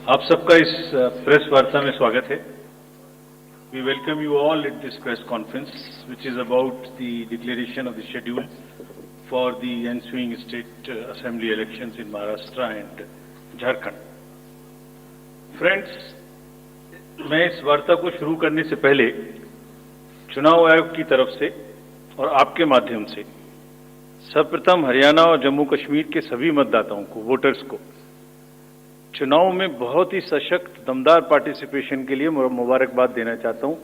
आप सबका इस प्रेस वार्ता में स्वागत है। We welcome you all at this press conference which is about the declaration of the schedule for the ensuing state assembly elections in Maharashtra and Jharkhand. Friends, मैं इस वार्ता को शुरू करने से पहले चुनाव आयोग की तरफ से और आपके माध्यम से सर्वप्रथम हरियाणा और जम्मू कश्मीर के सभी मतदाताओं को, वोटर्स को चुनाव में बहुत ही सशक्त, दमदार पार्टिसिपेशन के लिए मुबारकबाद देना चाहता हूं,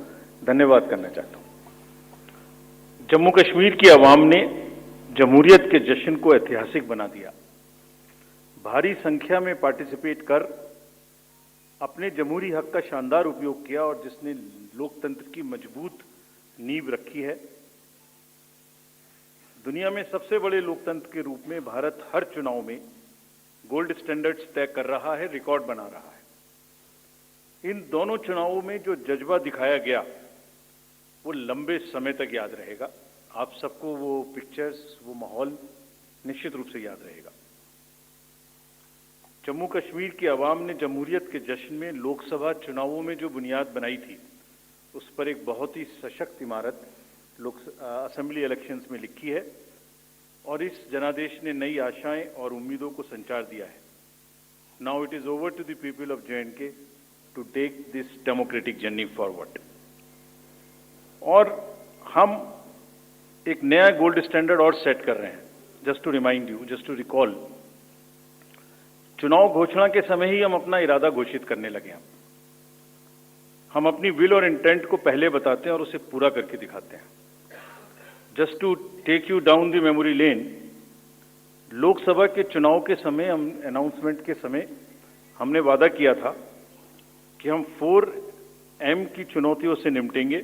धन्यवाद करना चाहता हूं। जम्मू कश्मीर की आवाम ने जमहूरियत के जश्न को ऐतिहासिक बना दिया। भारी संख्या में पार्टिसिपेट कर अपने जमहूरी हक का शानदार उपयोग किया और जिसने लोकतंत्र की मजबूत नींव रखी है। दुनिया में सबसे बड़े लोकतंत्र के रूप में भारत हर चुनाव में गोल्ड स्टैंडर्ड्स तय कर रहा है, रिकॉर्ड बना रहा है। इन दोनों चुनावों में जो जज्बा दिखाया गया वो लंबे समय तक याद रहेगा। आप सबको वो पिक्चर्स, वो माहौल निश्चित रूप से याद रहेगा। जम्मू कश्मीर की आवाम ने जमहूरियत के जश्न में लोकसभा चुनावों में जो बुनियाद बनाई थी, उस पर एक बहुत ही सशक्त इमारत असेंबली इलेक्शंस में लिखी है और इस जनादेश ने नई आशाएं और उम्मीदों को संचार दिया है। Now it is over to the people of J&K to take this democratic journey forward. और हम एक नया गोल्ड स्टैंडर्ड और सेट कर रहे हैं। Just to remind you, just to recall, चुनाव घोषणा के समय ही हम अपना इरादा घोषित करने लगे हैं। हम अपनी विल और इंटेंट को पहले बताते हैं और उसे पूरा करके दिखाते हैं। Just to take you down the memory lane, Lok Sabha के चुनाव के समय, अनाउंसमेंट के समय हमने वादा किया था कि हम 4M की चुनौतियों से निपटेंगे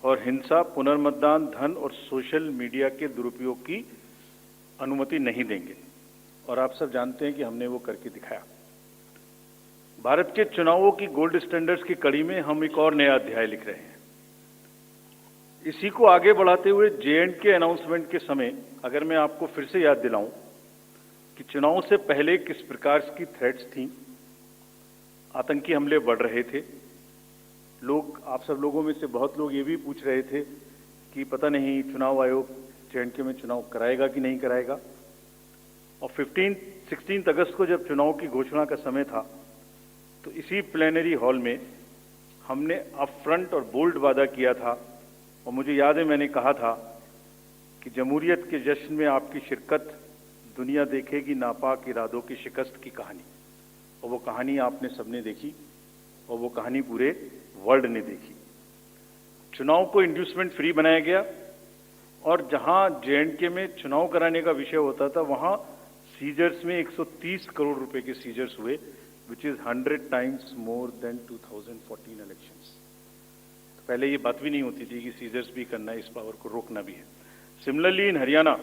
और हिंसा, पुनर्मतदान, धन और सोशल मीडिया के दुरुपयोग की अनुमति नहीं देंगे। और आप सब जानते हैं कि हमने वो करके दिखाया। भारत के चुनावों की गोल्ड स्टैंडर्ड्स की कड़ी में हम एक और नया अध्याय लिख रहे हैं। इसी को आगे बढ़ाते हुए J&K अनाउंसमेंट के समय अगर मैं आपको फिर से याद दिलाऊं कि चुनाव से पहले किस प्रकार की थ्रेट्स थी, आतंकी हमले बढ़ रहे थे। लोग, आप सब लोगों में से बहुत लोग ये भी पूछ रहे थे कि पता नहीं चुनाव आयोग J&K में चुनाव कराएगा कि नहीं कराएगा। और 16 अगस्त को जब चुनाव की घोषणा का समय था, तो इसी प्लेनरी हॉल में हमने अप फ्रंट और बोल्ड वादा किया था। और मुझे याद है मैंने कहा था कि जमहूरियत के जश्न में आपकी शिरकत दुनिया देखेगी नापाक इरादों की शिकस्त की कहानी। और वो कहानी आपने सबने देखी और वो कहानी पूरे वर्ल्ड ने देखी। चुनाव को इंड्यूसमेंट फ्री बनाया गया और जहां J&K में चुनाव कराने का विषय होता था, वहां सीजर्स में 130 करोड़ रुपए के सीजर्स हुए, which is 100 times more then 2014 elections. पहले ये बात भी नहीं होती थी कि सीजर्स भी करना है, इस पावर को रोकना भी है। Similarly in Haryana,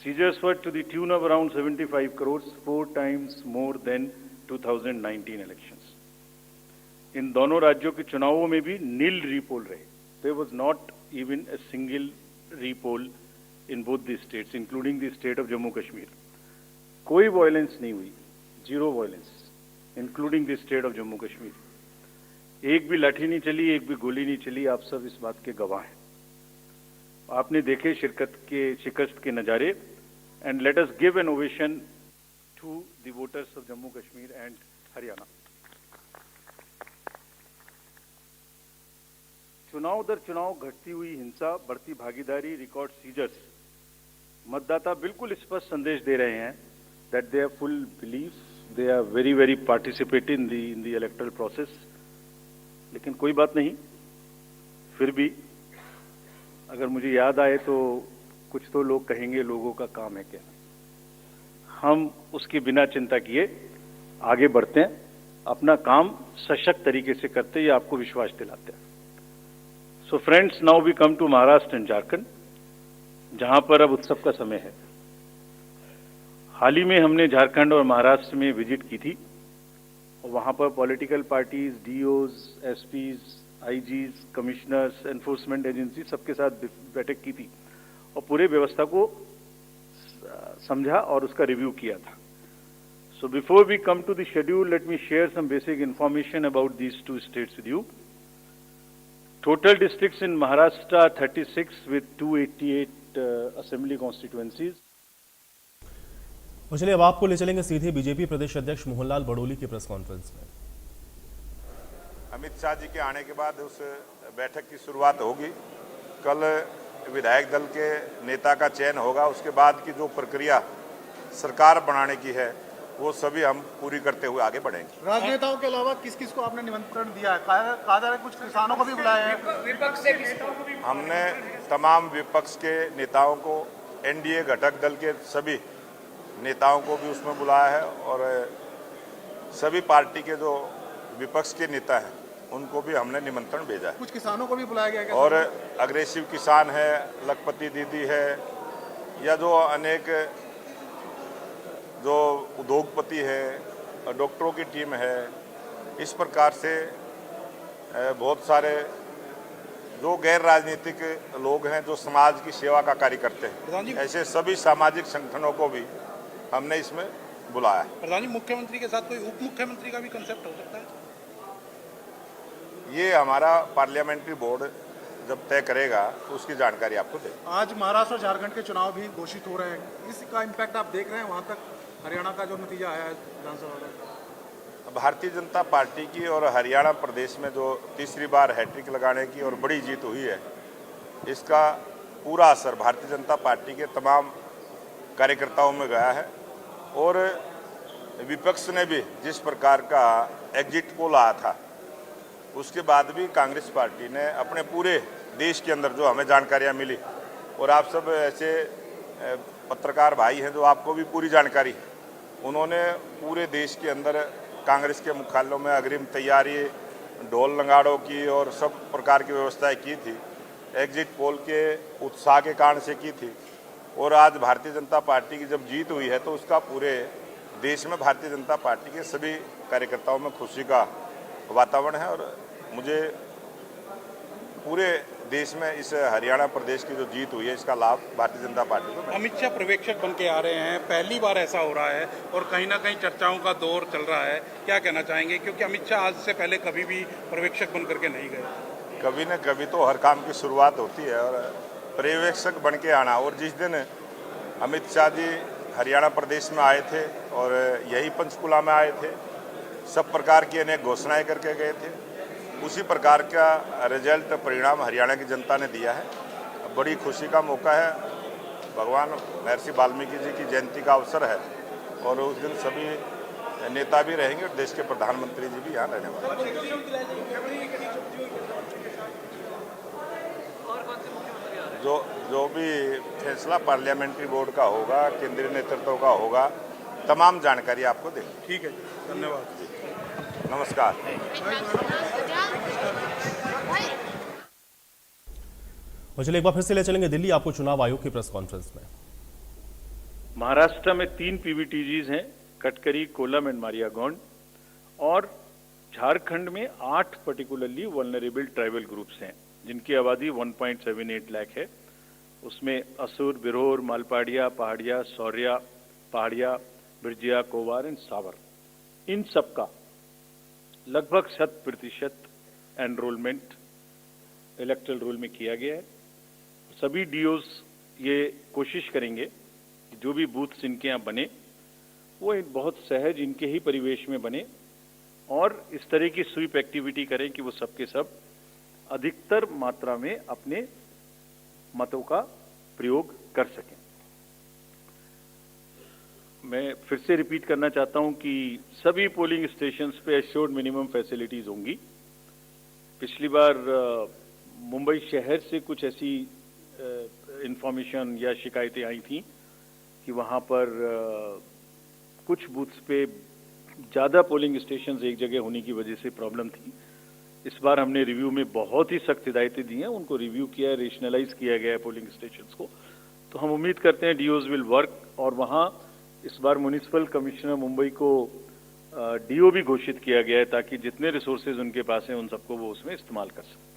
seizures were to the tune of around 75 crore, 4 times more than 2019 elections. इन दोनों राज्यों के चुनावों में भी नील रीपोल रहे। There was not even a single repoll in both the states, including the state of Jammu Kashmir. कोई वायलेंस नहीं हुई, zero violence, including the state of Jammu Kashmir. एक भी लाठी नहीं चली, एक भी गोली नहीं चली। आप सब इस बात के गवाह हैं। आपने देखे शिकस्त के नजारे। And let us give an ovation to the voters of Jammu Kashmir and Haryana. चुनाव दर चुनाव घटती हुई हिंसा, बढ़ती भागीदारी, रिकॉर्ड सीजर्स, मतदाता बिल्कुल स्पष्ट संदेश दे रहे हैं that they are full believe, they are very very participate in the electoral process. लेकिन कोई बात नहीं, फिर भी अगर मुझे याद आए तो कुछ तो लोग कहेंगे लोगों का काम है क्या। हम उसकी बिना चिंता किए आगे बढ़ते हैं, अपना काम सशक्त तरीके से करते हैं, ये आपको विश्वास दिलाते हैं। So friends, now we come to Maharashtra and Jharkhand, जहां पर अब उत्सव का समय है। हाल ही में हमने झारखंड और महाराष्ट्र में विजिट की थी और वहां पर political parties, DOs, SPs, IGs, commissioners, enforcement agency सबके साथ बैठक की थी और पूरे व्यवस्था को समझा और उसका रिव्यू किया था। So before we come to the schedule, let me share some basic information about these two states with you. Total districts in Maharashtra 36 with 288 assembly constituencies. और चलिए अब आपको ले चलेंगे सीधे बीजेपी प्रदेश अध्यक्ष मोहनलाल बड़ोली की प्रेस कॉन्फ्रेंस में। अमित शाह जी के आने के बाद उस बैठक की शुरुआत होगी। कल विधायक दल के नेता का चयन होगा। उसके बाद की जो प्रक्रिया सरकार बनाने की है वो सभी हम पूरी करते हुए आगे बढ़ेंगे। राजनेताओं के अलावा किस किस को आपने निमंत्रण दिया है? कहा जा रहा है कुछ किसानों को भी बुलाया है। विपक्ष से नेताओं को भी हमने तमाम विपक्ष के नेताओं को, एनडीए घटक दल के सभी नेताओं को भी उसमें बुलाया है और सभी पार्टी के जो विपक्ष के नेता हैं उनको भी हमने निमंत्रण भेजा है। कुछ किसानों को भी बुलाया गया है और अग्रेसिव किसान है, लखपति दीदी है, या जो अनेक जो उद्योगपति है, डॉक्टरों की टीम है, इस प्रकार से बहुत सारे जो गैर राजनीतिक लोग हैं जो समाज की सेवा का कार्य करते हैं, ऐसे सभी सामाजिक संगठनों को भी हमने इसमें बुलाया है। प्रधान जी, मुख्यमंत्री के साथ कोई उप मुख्यमंत्री का भी कंसेप्ट हो सकता है? ये हमारा पार्लियामेंट्री बोर्ड जब तय करेगा तो उसकी जानकारी आपको दे। आज महाराष्ट्र और झारखंड के चुनाव भी घोषित हो रहे हैं, इसका इम्पैक्ट आप देख रहे हैं? वहाँ तक हरियाणा का जो नतीजा आया है विधानसभा का, भारतीय जनता पार्टी की और हरियाणा प्रदेश में जो तीसरी बार हैट्रिक लगाने की और बड़ी जीत हुई है, इसका पूरा असर भारतीय जनता पार्टी के तमाम कार्यकर्ताओं में गया है। और विपक्ष ने भी जिस प्रकार का एग्जिट पोल आया था, उसके बाद भी कांग्रेस पार्टी ने अपने पूरे देश के अंदर जो हमें जानकारियां मिली, और आप सब ऐसे पत्रकार भाई हैं जो आपको भी पूरी जानकारी है, उन्होंने पूरे देश के अंदर कांग्रेस के मुख्यालयों में अग्रिम तैयारी, ढोल नगाड़ों की और सब प्रकार की व्यवस्थाएं की थी, एग्जिट पोल के उत्साह के कारण से की थी। और आज भारतीय जनता पार्टी की जब जीत हुई है तो उसका पूरे देश में भारतीय जनता पार्टी के सभी कार्यकर्ताओं में खुशी का वातावरण है। और मुझे पूरे देश में इस हरियाणा प्रदेश की जो जीत हुई है इसका लाभ भारतीय जनता पार्टी को। अमित शाह पर्यवेक्षक बन के आ रहे हैं, पहली बार ऐसा हो रहा है और कहीं ना कहीं चर्चाओं का दौर चल रहा है, क्या कहना चाहेंगे? क्योंकि अमित शाह आज से पहले कभी भी पर्यवेक्षक बन करके नहीं गए। कभी न कभी तो हर काम की शुरुआत होती है, और पर्यवेक्षक बन के आना। और जिस दिन अमित शाह जी हरियाणा प्रदेश में आए थे और यही पंचकुला में आए थे, सब प्रकार की अनेक घोषणाएं करके गए थे, उसी प्रकार का रिजल्ट परिणाम हरियाणा की जनता ने दिया है। बड़ी खुशी का मौका है, भगवान महर्षि वाल्मीकि जी की जयंती का अवसर है और उस दिन सभी नेता भी रहेंगे और देश के प्रधानमंत्री जी भी यहाँ रहने वाले हैं। जो भी फैसला पार्लियामेंट्री बोर्ड का होगा, केंद्रीय नेतृत्व का होगा, तमाम जानकारी आपको देंगे। ठीक है जी, धन्यवाद जी, नमस्कार। और चलिए एक बार फिर से ले चलेंगे दिल्ली, आपको चुनाव आयोग की प्रेस कॉन्फ्रेंस में। महाराष्ट्र में 3 पीवीटीजीज हैं, कटकरी, कोलम एंड मारियागौंड, और झारखंड में 8 पर्टिकुलरली वल्नरेबल ट्राइबल ग्रुप्स हैं जिनकी आबादी 1.78 लाख है। उसमें असुर, बिरहोर, मालपाड़िया, पहाड़िया, सौर्या, पहाड़िया, बिरजिया, कोवार एंड सावर, इन सबका लगभग 100% एनरोलमेंट इलेक्ट्रल रोल में किया गया है। सभी डीओज ये कोशिश करेंगे कि जो भी बूथ्स इनके यहाँ बने वो एक बहुत सहज इनके ही परिवेश में बने और इस तरह की स्वीप एक्टिविटी करें कि वो सबके सब अधिकतर मात्रा में अपने मतों का प्रयोग कर सकें। मैं फिर से रिपीट करना चाहता हूं कि सभी पोलिंग स्टेशंस पे एश्योर्ड मिनिमम फैसिलिटीज होंगी। पिछली बार मुंबई शहर से कुछ ऐसी इंफॉर्मेशन या शिकायतें आई थी कि वहां पर कुछ बूथ्स पे ज़्यादा पोलिंग स्टेशंस एक जगह होने की वजह से प्रॉब्लम थी। इस बार हमने रिव्यू में बहुत ही सख्त हिदायतें दी हैं, उनको रिव्यू किया है, रेशनलाइज किया गया है पोलिंग स्टेशंस को। तो हम उम्मीद करते हैं डीओज विल वर्क, और वहाँ इस बार म्युनिसिपल कमिश्नर मुंबई को डीओ भी घोषित किया गया है ताकि जितने रिसोर्सेज उनके पास हैं उन सबको वो उसमें इस्तेमाल कर सकें।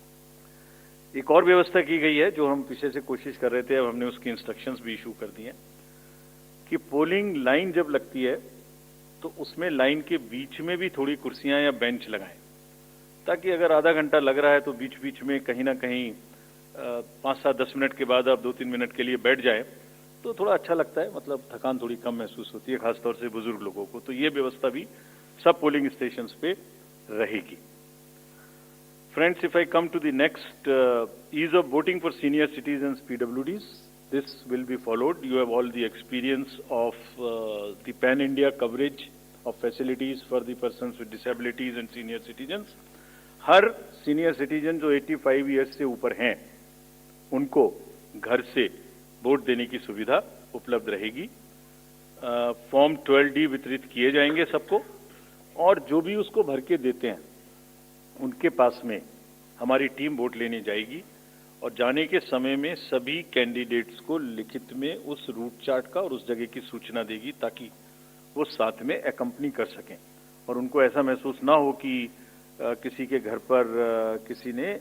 एक और व्यवस्था की गई है जो हम पीछे से कोशिश कर रहे थे, अब हमने उसकी इंस्ट्रक्शंस भी इशू कर दी हैं कि पोलिंग लाइन जब लगती है तो उसमें लाइन के बीच में भी थोड़ी कुर्सियां या बेंच लगाएं, ताकि अगर आधा घंटा लग रहा है तो बीच बीच में कहीं ना कहीं 5-7-10 मिनट के बाद आप 2-3 मिनट के लिए बैठ जाए तो थोड़ा अच्छा लगता है, मतलब थकान थोड़ी कम महसूस होती है, खासतौर से बुजुर्ग लोगों को। तो ये व्यवस्था भी सब पोलिंग स्टेशंस पे रहेगी। Friends, if I come to the next ease of voting for senior citizens PWDs, this will be followed. You have all the experience of the pan-India coverage of facilities for the persons with disabilities and senior citizens. Her senior citizen जो 85 years से ऊपर हैं, उनको घर से vote देने की सुविधा उपलब्ध रहेगी। फॉर्म 12D वितरित किए जाएंगे सबको, और जो भी उसको भर के देते हैं उनके पास में हमारी टीम वोट लेने जाएगी, और जाने के समय में सभी कैंडिडेट्स को लिखित में उस रूट चार्ट का और उस जगह की सूचना देगी, ताकि वो साथ में एकम्पनी कर सकें और उनको ऐसा महसूस ना हो कि किसी के घर पर किसी ने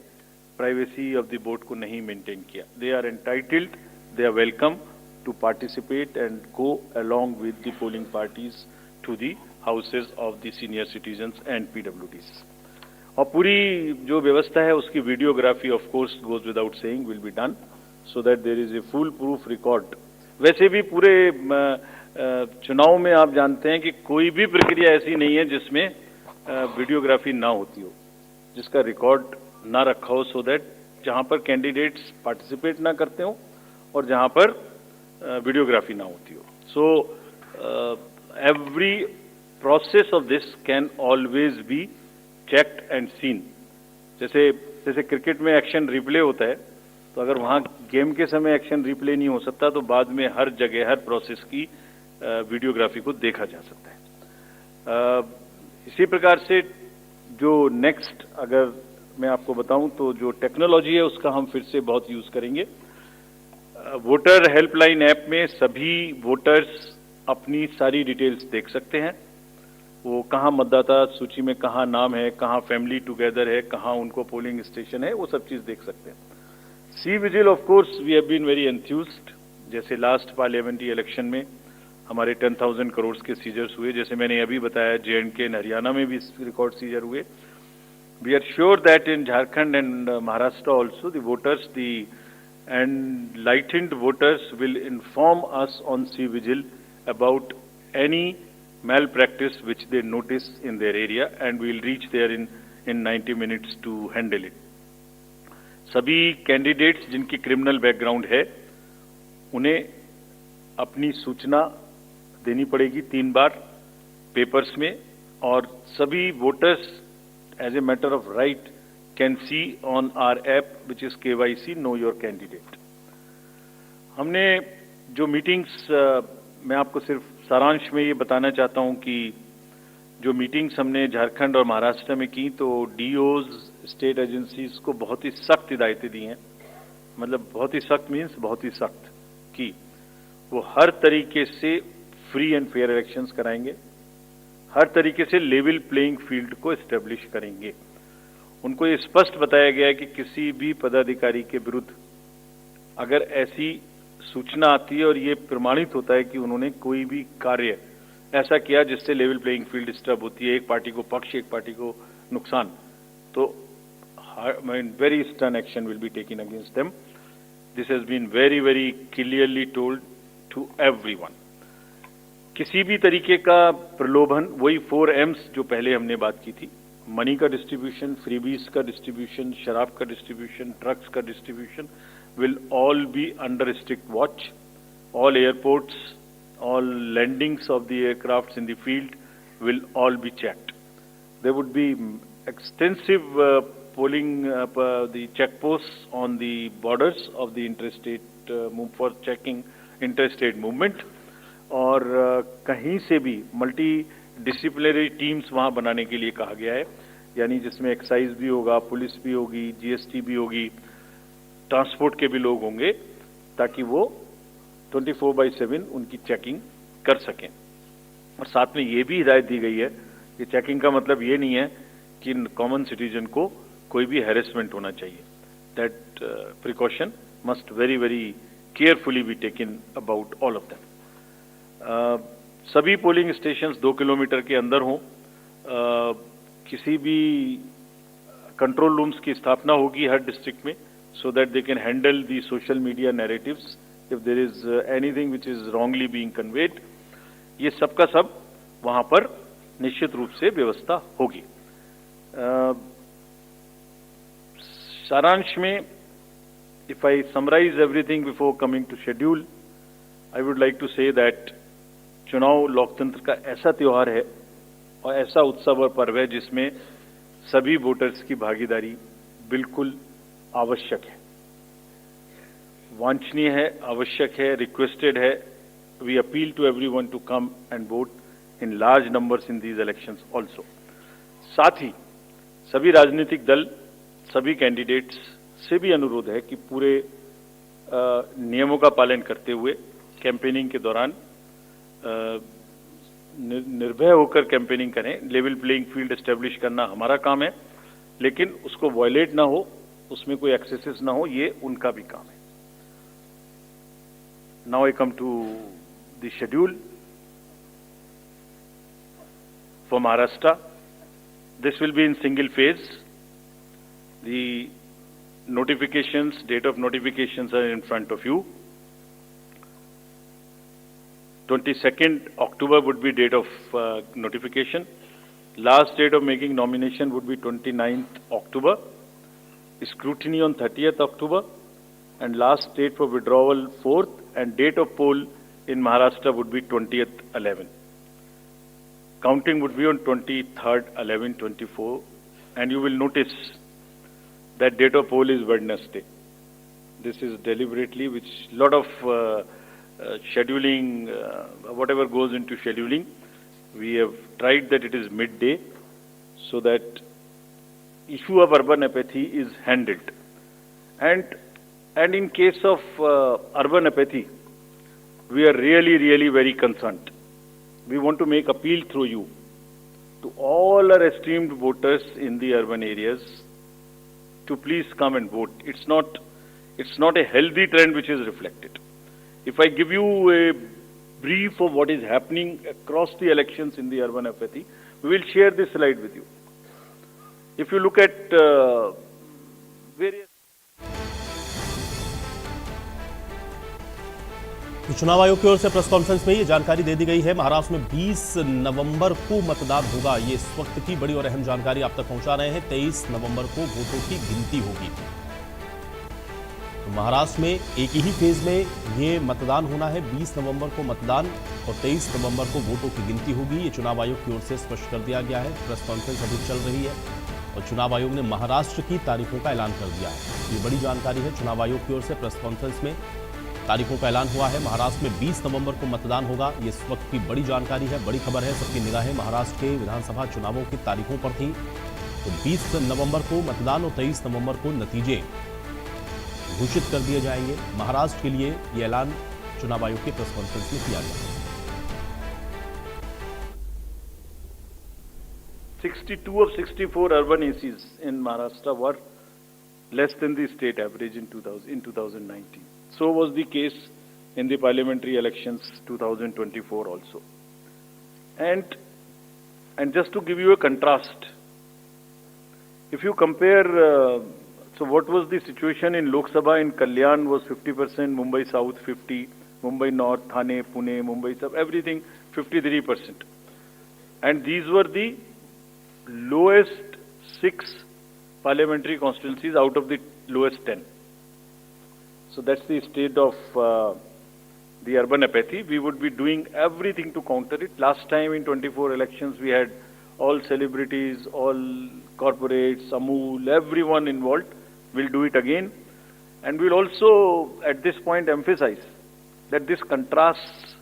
प्राइवेसी ऑफ द वोट को नहीं मेंटेन किया। They are entitled, they are welcome to participate and go along with the polling parties to the houses of the senior citizens and PWDs। और पूरी जो व्यवस्था है उसकी videography of course goes without saying will be done, so that there is a full proof record. वैसे भी पूरे चुनाव में आप जानते हैं कि कोई भी प्रक्रिया ऐसी नहीं है जिसमें वीडियोग्राफी ना होती हो, जिसका रिकॉर्ड ना रखा हो, सो दैट जहां पर कैंडिडेट्स पार्टिसिपेट ना करते हो और जहां पर वीडियोग्राफी ना होती हो। So every process of this can always be checked and seen. जैसे क्रिकेट में एक्शन रिप्ले होता है, तो अगर वहां गेम के समय एक्शन रिप्ले नहीं हो सकता तो बाद में हर जगह हर प्रोसेस की वीडियोग्राफी को देखा जा सकता है। इसी प्रकार से जो नेक्स्ट अगर मैं आपको बताऊं तो जो टेक्नोलॉजी है उसका हम फिर से बहुत यूज करेंगे। वोटर हेल्पलाइन ऐप में सभी वोटर्स अपनी सारी डिटेल्स देख सकते हैं, वो कहाँ मतदाता सूची में कहाँ नाम है, कहाँ फैमिली टुगेदर है, कहाँ उनको पोलिंग स्टेशन है, वो सब चीज देख सकते हैं। C vigil of course we have been very enthused. जैसे लास्ट पार्लियामेंट्री इलेक्शन में हमारे 10,000 करोड़ के सीजर्स हुए, जैसे मैंने अभी बताया J&K एंड हरियाणा में भी रिकॉर्ड सीजर हुए। We are sure that in Jharkhand and Maharashtra also the voters the enlightened voters will inform us on C Vigil about any malpractice which they notice in their area, and we will reach there in 90 minutes to handle it. सभी candidates जिनकी criminal background है उन्हें अपनी सूचना देनी पड़ेगी 3 बार papers में, और सभी voters as a matter of right can see on our app which is KYC know your candidate. हमने जो मीटिंग्स मैं आपको सिर्फ सारांश में ये बताना चाहता हूं कि जो मीटिंग्स हमने झारखंड और महाराष्ट्र में की, तो DOs स्टेट एजेंसीज को बहुत ही सख्त हिदायतें दी हैं। मतलब बहुत ही सख्त मीन्स बहुत ही सख्त कि वो हर तरीके से फ्री एंड फेयर इलेक्शंस कराएंगे, हर तरीके से लेवल प्लेइंग फील्ड को एस्टेब्लिश करेंगे। उनको ये स्पष्ट बताया गया है कि किसी भी पदाधिकारी के विरुद्ध अगर ऐसी सूचना आती है और ये प्रमाणित होता है कि उन्होंने कोई भी कार्य ऐसा किया जिससे लेवल प्लेइंग फील्ड डिस्टर्ब होती है, एक पार्टी को पक्ष एक पार्टी को नुकसान, तो very stern action will be taken against them. This has been very very clearly told to everyone. किसी भी तरीके का प्रलोभन, वही 4 M's जो पहले हमने बात की थी, मनी का डिस्ट्रीब्यूशन, फ्रीबीज का डिस्ट्रीब्यूशन, शराब का डिस्ट्रीब्यूशन, ड्रग्स का distribution will all be under strict watch. All airports, all landings of the aircrafts in the field will all be checked. There would be extensive polling, the checkposts on the borders of the interstate for checking interstate movement. और कहीं से भी multi disciplinary teams वहां बनाने के लिए कहा गया है, यानी जिसमें एक्साइज भी होगा, पुलिस भी होगी, GST भी होगी, ट्रांसपोर्ट के भी लोग होंगे, ताकि वो 24/7 उनकी चेकिंग कर सकें। और साथ में ये भी हिदायत दी गई है कि चेकिंग का मतलब ये नहीं है कि कॉमन सिटीजन को कोई भी हैरेसमेंट होना चाहिए। That precaution must very very carefully be taken about all of them. सभी पोलिंग स्टेशंस 2 किलोमीटर के अंदर हों। किसी भी कंट्रोल रूम्स की स्थापना होगी हर डिस्ट्रिक्ट में, so that they can handle the social media narratives if there is anything which is wrongly being conveyed. ये सब का सब वहां पर निश्चित रूप से व्यवस्था होगी। सारांश में, if I summarize everything before coming to schedule, I would like to say that चुनाव लोकतंत्र का ऐसा त्योहार है और ऐसा उत्सव और पर्व है जिसमें सभी वोटर्स की भागीदारी बिल्कुल आवश्यक है, वांछनीय है, आवश्यक है, रिक्वेस्टेड है। We appeal to everyone to come and vote in large numbers in these elections also. साथ ही सभी राजनीतिक दल, सभी कैंडिडेट्स से भी अनुरोध है कि पूरे नियमों का पालन करते हुए कैंपेनिंग के दौरान निर्भय होकर कैंपेनिंग करें। लेवल प्लेइंग फील्ड एस्टेब्लिश करना हमारा काम है, लेकिन उसको वायलेट ना हो, उसमें कोई एक्सेसेस ना हो, ये उनका भी काम है। Now I come to the schedule for Maharashtra. This will be in single phase. The notifications, date of notifications are in front of you. 22nd October would be date of notification. Last date of making nomination would be 29th October. Scrutiny on 30th October. And last date for withdrawal 4th, and date of poll in Maharashtra would be 20th 11. Counting would be on 23rd 11 24, and you will notice that date of poll is Wednesday. This is deliberately, which lot of scheduling, whatever goes into scheduling, we have tried that it is midday, so that issue of urban apathy is handled. And in case of urban apathy, we are really very concerned. We want to make appeal through you to all our esteemed voters in the urban areas to please come and vote. It's not a healthy trend which is reflected. If I give you a brief of what is happening across the elections in the urban apathy, we will share this slide with you. If you look at various तो चुनाव आयोग की ओर से press conference में ये जानकारी दे दी गई है। महाराष्ट्र में 20 नवंबर को मतदान होगा। ये इस वक्त की बड़ी और अहम जानकारी आप तक पहुंचा रहे हैं। 23 नवंबर को वोटों की गिनती होगी। तो महाराष्ट्र में एक ही फेज में ये मतदान होना है। 20 नवंबर को मतदान और 23 नवंबर को वोटों की गिनती होगी। ये चुनाव आयोग की ओर से स्पष्ट कर दिया गया है। प्रेस कॉन्फ्रेंस अभी चल रही है और चुनाव आयोग ने महाराष्ट्र की तारीखों का ऐलान कर दिया है। ये बड़ी जानकारी है। चुनाव आयोग की ओर से प्रेस कॉन्फ्रेंस में तारीखों का ऐलान हुआ है। महाराष्ट्र में 20 नवंबर को मतदान होगा। ये इस वक्त की बड़ी जानकारी है, बड़ी खबर है। सबकी निगाहें महाराष्ट्र के विधानसभा चुनावों की तारीखों पर थी। तो 20 नवंबर को मतदान और 23 नवंबर को नतीजे घोषित कर दिए जाएंगे। महाराष्ट्र के लिए ये ऐलान चुनाव आयोग की प्रेस कॉन्फ्रेंस में किया गया। 62 of 64 urban ACs in Maharashtra were less than the state average in 2019. So was the case in the parliamentary elections 2024 also. And just to give you a contrast, if you compare, so what was the situation in Lok Sabha in Kalyan was 50%, Mumbai South 50, Mumbai North, Thane, Pune, Mumbai South, everything 53%. And these were the lowest 6 parliamentary constituencies out of the lowest 10. So that's the state of the urban apathy. We would be doing everything to counter it. Last time in 24 elections, we had all celebrities, all corporates, Amul, everyone involved. We'll do it again. And we'll also, at this point, emphasize that this contrasts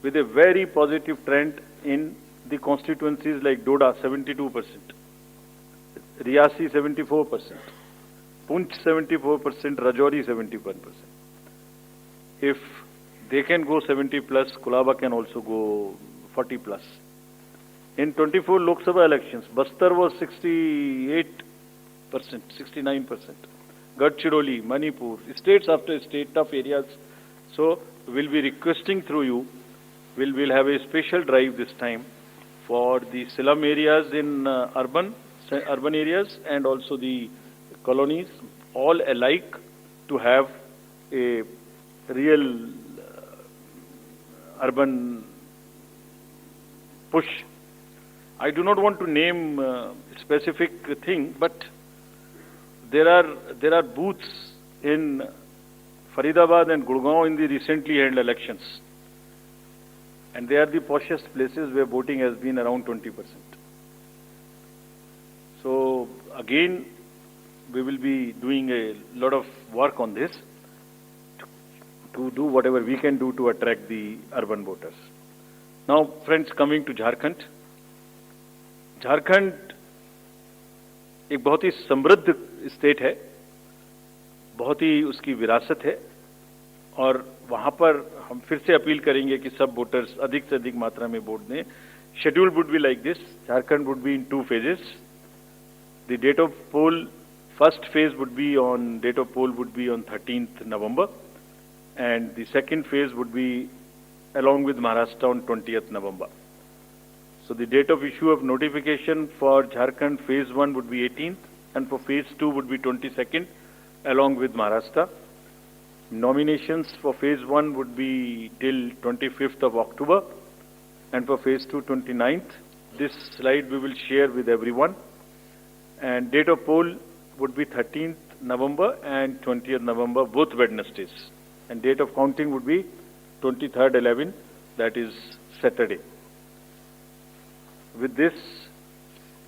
with a very positive trend in the constituencies like Doda, 72%, Riyasi, 74%. Punch 74%, Rajouri 71%. If they can go 70 plus, Kulaba can also go 40 plus. In 24 Lok Sabha elections, Bastar was 68%, 69%. Gadchiroli, Manipur, states after state, tough areas. So we'll be requesting through you we'll have a special drive this time for the slum areas in urban areas and also the colonies, all alike, to have a real urban push. I do not want to name specific thing, but there are booths in Faridabad and Gurgaon in the recently held elections, and they are the poshest places where voting has been around 20%. So again, we will be doing a lot of work on this to do whatever we can do to attract the urban voters. Now, friends, coming to Jharkhand. Jharkhand एक बहुत ही समृद्ध state है, बहुत ही उसकी विरासत है, और वहां पर हम फिर से अपील करेंगे कि सब वोटर्स अधिक से अधिक मात्रा में वोट दें. Schedule would be like this. Jharkhand would be in 2 phases. The date of poll, first phase would be on, date of poll would be on 13th November, and the second phase would be along with Maharashtra on 20th November. So the date of issue of notification for Jharkhand phase 1 would be 18th, and for phase 2 would be 22nd along with Maharashtra. Nominations for phase 1 would be till 25th of October, and for phase 2 29th. This slide we will share with everyone. And date of poll would be 13th November and 20th November, both Wednesdays. And date of counting would be 23rd 11, that is Saturday. With this,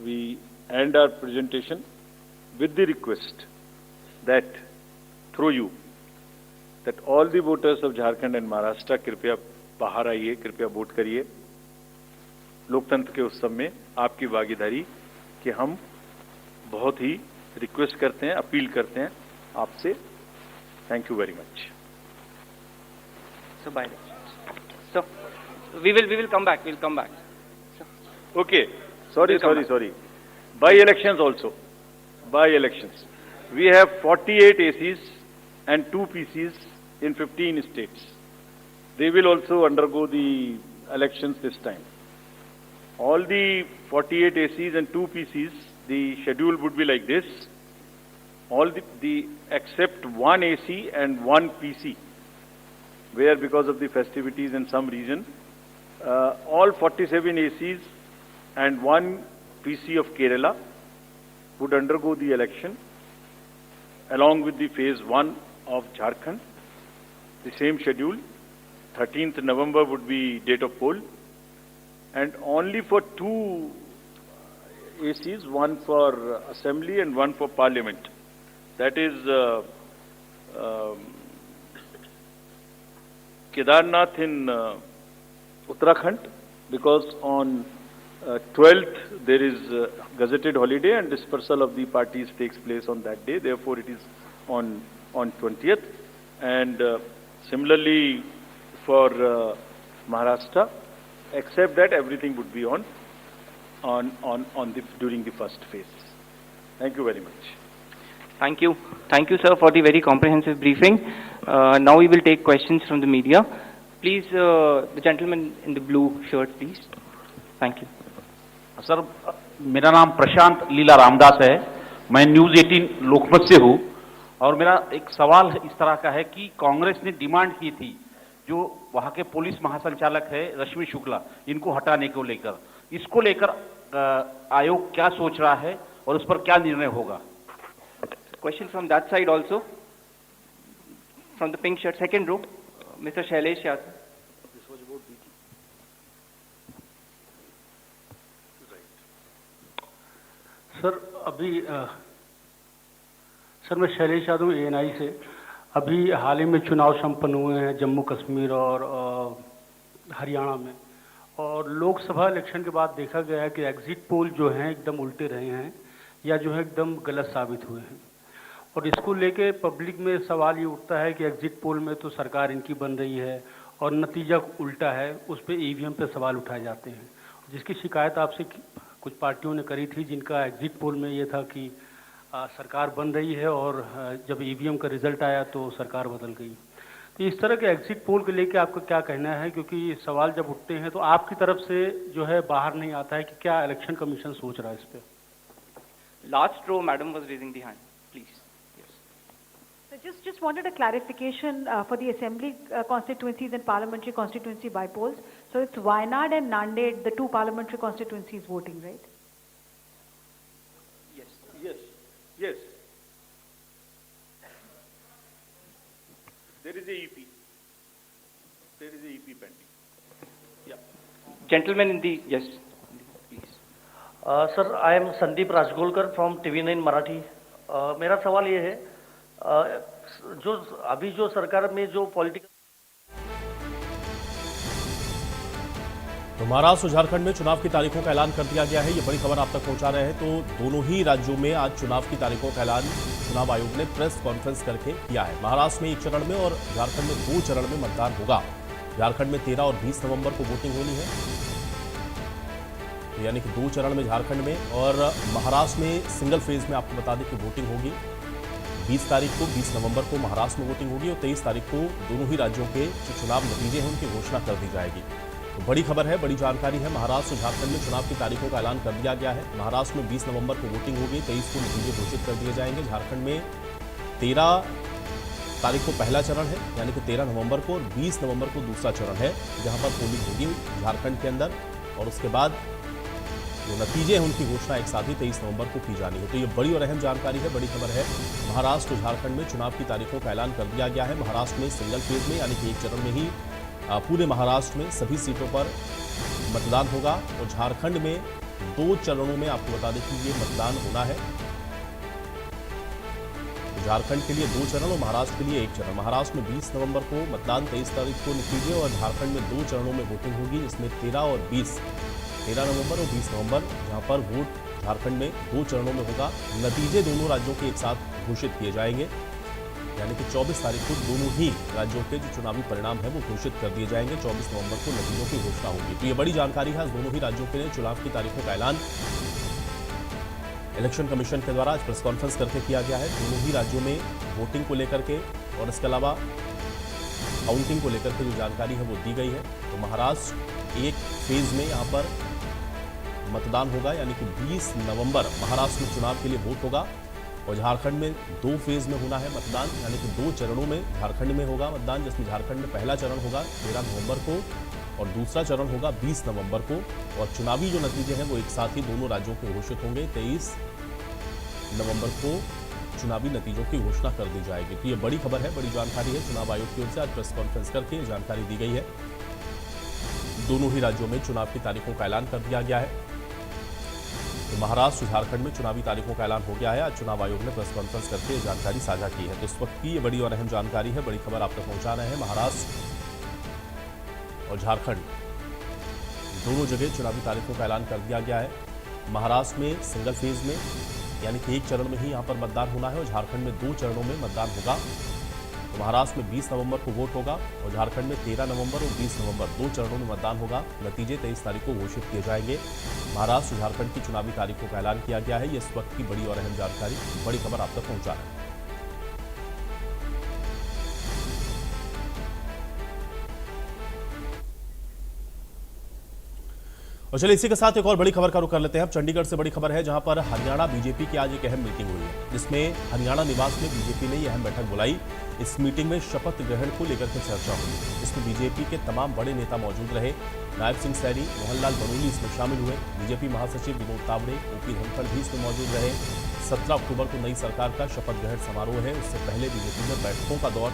we end our presentation with the request that through you, that all the voters of Jharkhand and Maharashtra कृपया बाहर आइए, कृपया vote करिए. लोकतंत्र के उत्सव में आपकी भागीदारी कि हम बहुत ही रिक्वेस्ट करते हैं, अपील करते हैं आपसे. Thank you very much. So by so we will come back. We'll come back. Okay. Sorry. By elections also. By elections. We have 48 ACs and 2 PCs in 15 states. They will also undergo the elections this time. All the 48 ACs and 2 PCs, the schedule would be like this. All the except 1 AC and 1 PC, where because of the festivities in some region, all 47 ACs and 1 PC of Kerala would undergo the election along with the phase 1 of Jharkhand. The same schedule. 13th November would be date of poll, and only for 2 ACs, one for assembly and one for parliament. That is Kedarnath in Uttarakhand, because on 12th there is gazetted holiday and dispersal of the parties takes place on that day. Therefore, it is on 20th. And similarly for Maharashtra, except that everything would be during the first phase. Thank you very much. Thank you, sir, for the very comprehensive briefing. Now we will take questions from the media. Please, the gentleman in the blue shirt, please. Thank you. Sir, मेरा नाम प्रशांत लीला रामदास है. मैं news 18 लोकमत से हूँ, और मेरा एक सवाल इस तरह का है कि कांग्रेस ने डिमांड की थी जो वहाँ के पुलिस महासंचालक है रश्मि शुक्ला, इनको हटाने को लेकर, इसको लेकर आयोग क्या सोच रहा है और उस पर क्या निर्णय होगा? Question from that side also. From the pink shirt, second row, Mr. Shailesh Yadav. Sir sir मैं शैलेश यादव ANI से. अभी हाल ही में चुनाव संपन्न हुए हैं जम्मू कश्मीर और हरियाणा में, और लोकसभा इलेक्शन के बाद देखा गया है कि एग्जिट पोल जो हैं एकदम उल्टे रहे हैं या जो है एकदम गलत साबित हुए हैं, और इसको लेके पब्लिक में सवाल ये उठता है कि एग्जिट पोल में तो सरकार इनकी बन रही है और नतीजा उल्टा है, उस पर EVM पे सवाल उठाए जाते हैं, जिसकी शिकायत आपसे कुछ पार्टियों ने करी थी, जिनका एग्जिट पोल में ये था कि सरकार बन रही है और जब EVM का रिजल्ट आया तो सरकार बदल गई. तो इस तरह के एग्जिट पोल को लेकर आपका क्या कहना है, क्योंकि ये सवाल जब उठते हैं तो आपकी तरफ से जो है बाहर नहीं आता है कि क्या इलेक्शन कमीशन सोच रहा है इस पर? Last row, madam was raising the hand. Please. Yes. I just wanted a clarification for the assembly constituencies and parliamentary constituency bypolls. So it's Wayanad and Nanded, the two parliamentary constituencies voting, right? Yes. Yes, yes. There is a EP. There is a EP pending. Yeah. Gentlemen in the yes. Please. Sir I am Sandeep Rajgolkar from TV9 Marathi. मेरा सवाल ये है, जो अभी जो सरकार में जो पॉलिटिकल तो महाराष्ट्र और झारखंड में चुनाव की तारीखों का ऐलान कर दिया गया है। ये बड़ी खबर आप तक पहुंचा रहे हैं। तो दोनों ही राज्यों में आज चुनाव की तारीखों का ऐलान चुनाव आयोग ने प्रेस कॉन्फ्रेंस करके किया है। महाराष्ट्र में 1 चरण में और झारखंड में 2 चरण में मतदान होगा। झारखंड में 13 और 20 नवंबर को वोटिंग होनी है, यानी कि 2 चरण में झारखंड में, और महाराष्ट्र में सिंगल फेज में आपको बता दें कि वोटिंग होगी 20 तारीख को, 20 नवंबर को महाराष्ट्र में वोटिंग होगी और 23 तारीख को दोनों ही राज्यों के जो चुनाव नतीजे हैं उनकी घोषणा कर दी जाएगी। तो बड़ी खबर है, बड़ी जानकारी है। महाराष्ट्र और झारखंड में चुनाव की तारीखों का ऐलान कर दिया गया है। महाराष्ट्र में 20 नवंबर को वोटिंग होगी, 23 को नतीजे घोषित कर दिए जाएंगे। झारखंड में 13 तारीख को पहला चरण है, यानी कि 13 नवंबर को, और 20 नवंबर को दूसरा चरण है जहां पर पोलिंग होगी झारखंड के अंदर, और उसके बाद जो नतीजे हैं उनकी घोषणा एक साथ ही 23 नवंबर को की जानी है। तो ये बड़ी और अहम जानकारी है, बड़ी खबर है। महाराष्ट्र और झारखंड में चुनाव की तारीखों का ऐलान कर दिया गया है। महाराष्ट्र में सिंगल फेज में, यानी कि 1 चरण में ही पूरे महाराष्ट्र में सभी सीटों पर मतदान होगा, और झारखंड में 2 चरणों में आपको बता दें कि ये मतदान होना है। तो झारखंड के लिए 2 चरण और महाराष्ट्र के लिए 1 चरण। महाराष्ट्र में 20 नवंबर को मतदान, 23 तारीख को नतीजे, और झारखंड में 2 चरणों में वोटिंग होगी, जिसमें 13 और 20, 13 नवंबर और 20 नवंबर, जहां पर वोट झारखंड में 2 चरणों में होगा। नतीजे दोनों राज्यों के एक साथ घोषित किए जाएंगे, यानी कि 24 तारीख को दोनों ही राज्यों के जो चुनावी परिणाम है वो घोषित कर दिए जाएंगे। 24 नवंबर को नतीजों की घोषणा होगी। तो ये बड़ी जानकारी है। दोनों ही राज्यों के लिए चुनाव की तारीखों का ऐलान इलेक्शन कमीशन के द्वारा आज प्रेस कॉन्फ्रेंस करके किया गया है। दोनों ही राज्यों में वोटिंग को लेकर के और इसके अलावा काउंटिंग को लेकर के जो जानकारी है वो दी गई है। तो महाराष्ट्र 1 फेज में यहाँ पर मतदान होगा, यानी कि 20 नवंबर महाराष्ट्र में चुनाव के लिए वोट होगा, और झारखंड में 2 फेज में होना है मतदान, यानी कि 2 चरणों में झारखंड में होगा मतदान, जिसमें झारखंड में पहला चरण होगा 13 नवंबर को और दूसरा चरण होगा 20 नवंबर को, और चुनावी जो नतीजे हैं वो एक साथ ही दोनों राज्यों के घोषित होंगे। 23 नवंबर को चुनावी नतीजों की घोषणा कर दी जाएगी। तो ये बड़ी खबर है, बड़ी जानकारी है। चुनाव आयोग की ओर से आज प्रेस कॉन्फ्रेंस करके जानकारी दी गई है। दोनों ही राज्यों में चुनाव की तारीखों का ऐलान कर दिया गया है। तो महाराष्ट्र झारखंड में चुनावी तारीखों का ऐलान हो गया है। आज चुनाव आयोग ने प्रेस कॉन्फ्रेंस करके जानकारी साझा की है। तो इस वक्त की ये बड़ी और अहम जानकारी है, बड़ी खबर आप तक पहुंचा रहे हैं। महाराष्ट्र और झारखंड दोनों जगह चुनावी तारीखों का ऐलान कर दिया गया है। महाराष्ट्र में सिंगल फेज में, यानी कि 1 चरण में ही यहाँ पर मतदान होना है, और झारखंड में 2 चरणों में मतदान होगा। तो महाराष्ट्र में 20 नवंबर को वोट होगा, और झारखंड में 13 नवंबर और 20 नवंबर 2 चरणों में मतदान होगा। नतीजे 23 तारीख को घोषित किए जाएंगे। महाराष्ट्र झारखंड की चुनावी तारीखों का ऐलान किया गया है। ये इस वक्त की बड़ी और अहम जानकारी, बड़ी खबर आप तक पहुंचा रहे हैं। और चलिए इसी के साथ एक और बड़ी खबर का रुख कर लेते हैं। अब चंडीगढ़ से बड़ी खबर है, जहां पर हरियाणा बीजेपी की आज एक अहम मीटिंग हुई है, जिसमें हरियाणा निवास में बीजेपी ने यह अहम बैठक बुलाई। इस मीटिंग में शपथ ग्रहण को लेकर के चर्चा हुई। इसमें बीजेपी के तमाम बड़े नेता मौजूद रहे। नायब सिंह सैनी, मोहनलाल बरोली इसमें शामिल हुए। बीजेपी महासचिव विनोद तावड़े, ओपी धनखड़ भी इसमें मौजूद रहे। 17 अक्टूबर को नई सरकार का शपथ ग्रहण समारोह है। उससे पहले बीजेपी में बैठकों का दौर